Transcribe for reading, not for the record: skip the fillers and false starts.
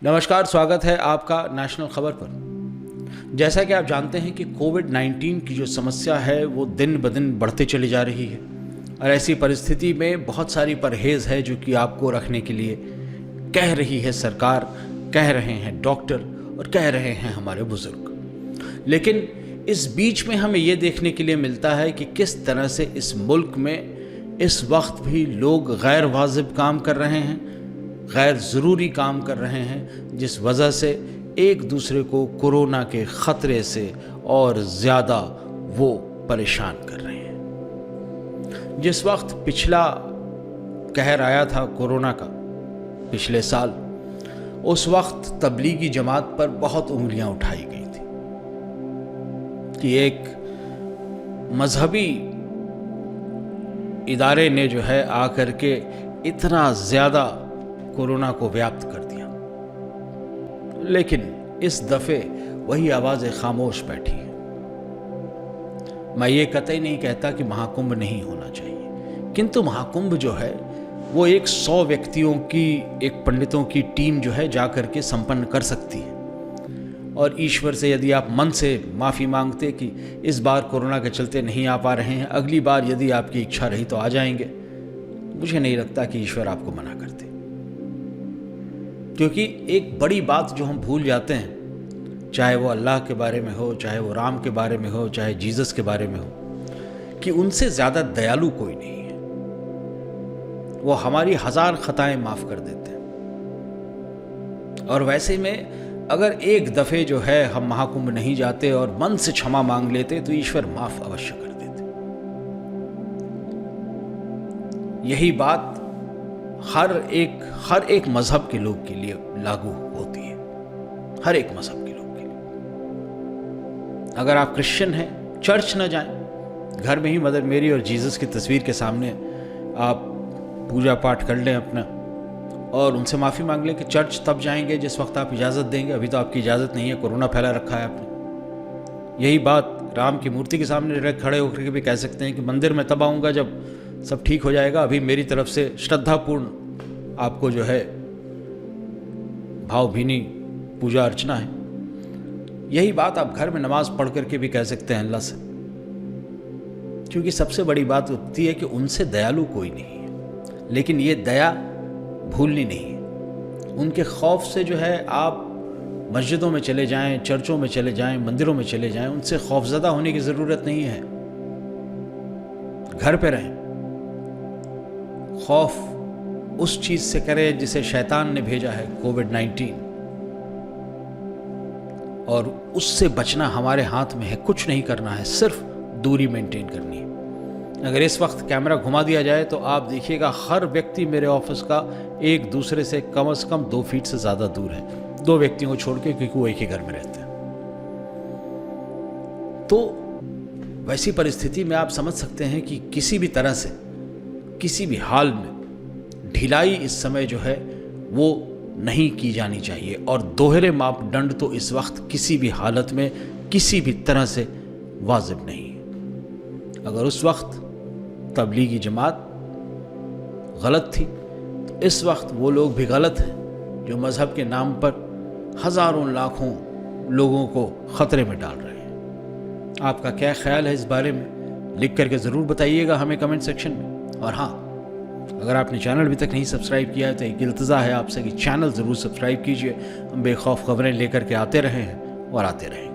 नमस्कार, स्वागत है आपका नेशनल खबर पर। जैसा कि आप जानते हैं कि कोविड-19 की जो समस्या है वो दिन ब दिन बढ़ते चली जा रही है और ऐसी परिस्थिति में बहुत सारी परहेज़ है जो कि आपको रखने के लिए कह रही है सरकार, कह रहे हैं डॉक्टर और कह रहे हैं हमारे बुज़ुर्ग। लेकिन इस बीच में हमें ये देखने के लिए मिलता है कि किस तरह से इस मुल्क में इस वक्त भी लोग गैर वाजिब काम कर रहे हैं, गैर ज़रूरी काम कर रहे हैं, जिस वजह से एक दूसरे को कोरोना के ख़तरे से और ज़्यादा वो परेशान कर रहे हैं। जिस वक्त पिछला कहर आया था कोरोना का पिछले साल, उस वक्त तबलीगी जमात पर बहुत उंगलियां उठाई गई थी कि एक मजहबी इदारे ने जो है आकर के इतना ज़्यादा कोरोना को व्याप्त कर दिया। लेकिन इस दफ़े वही आवाज़ें खामोश बैठी हैं। मैं ये कतई नहीं कहता कि महाकुंभ नहीं होना चाहिए, किंतु महाकुंभ जो है वो एक 100 व्यक्तियों की, एक पंडितों की टीम जो है जाकर के संपन्न कर सकती है। और ईश्वर से यदि आप मन से माफ़ी मांगते कि इस बार कोरोना के चलते नहीं आ पा रहे हैं, अगली बार यदि आपकी इच्छा रही तो आ जाएंगे, मुझे नहीं लगता कि ईश्वर आपको मना करते। क्योंकि एक बड़ी बात जो हम भूल जाते हैं, चाहे वो अल्लाह के बारे में हो, चाहे वो राम के बारे में हो, चाहे जीसस के बारे में हो, कि उनसे ज़्यादा दयालु कोई नहीं है। वो हमारी 1000 खताएं माफ़ कर देते हैं। और वैसे में अगर एक दफ़े जो है हम महाकुंभ नहीं जाते और मन से क्षमा मांग लेते तो ईश्वर माफ़ अवश्य कर देते। यही बात हर एक मजहब के लोग के लिए लागू होती है, हर एक मजहब के लोग के लिए। अगर आप क्रिश्चियन हैं, चर्च न जाएं, घर में ही मदर मेरी और जीसस की तस्वीर के सामने आप पूजा पाठ कर लें अपना और उनसे माफ़ी मांग लें कि चर्च तब जाएंगे जिस वक्त आप इजाज़त देंगे। अभी तो आपकी इजाज़त नहीं है, कोरोना फैला रखा है आपने। यही बात राम की मूर्ति के सामने खड़े होकर के भी कह सकते हैं कि मंदिर में तब आऊँगा जब सब ठीक हो जाएगा। अभी मेरी तरफ से श्रद्धापूर्ण आपको जो है भावभीनी पूजा अर्चना है। यही बात आप घर में नमाज पढ़ करके भी कह सकते हैं अल्लाह से, क्योंकि सबसे बड़ी बात होती है कि उनसे दयालु कोई नहीं है। लेकिन ये दया भूलनी नहीं है। उनके खौफ से जो है आप मस्जिदों में चले जाएं, चर्चों में चले जाएं, मंदिरों में चले जाएं, उनसे खौफजदा होने की ज़रूरत नहीं है। घर पे रहें। खौफ उस चीज़ से करें जिसे शैतान ने भेजा है, कोविड-19, और उससे बचना हमारे हाथ में है। कुछ नहीं करना है, सिर्फ दूरी मेंटेन करनी है। अगर इस वक्त कैमरा घुमा दिया जाए तो आप देखिएगा हर व्यक्ति मेरे ऑफिस का एक दूसरे से कम 2 फीट से ज़्यादा दूर है, 2 व्यक्तियों को छोड़ के, क्योंकि वो एक ही घर में रहते हैं। तो वैसी परिस्थिति में आप समझ सकते हैं कि किसी भी तरह से, किसी भी हाल में ढिलाई इस समय जो है वो नहीं की जानी चाहिए। और दोहरे मापदंड तो इस वक्त किसी भी हालत में, किसी भी तरह से वाजिब नहीं है। अगर उस वक्त तबलीगी जमात गलत थी तो इस वक्त वो लोग भी गलत हैं जो मज़हब के नाम पर हज़ारों लाखों लोगों को ख़तरे में डाल रहे हैं। आपका क्या ख्याल है इस बारे में? लिख करके ज़रूर बताइएगा हमें कमेंट सेक्शन में। और हाँ, अगर आपने चैनल अभी तक नहीं सब्सक्राइब किया है तो एक इल्तिजा है आपसे कि चैनल ज़रूर सब्सक्राइब कीजिए। हम बेखौफ खबरें लेकर के आते रहे हैं और आते रहें।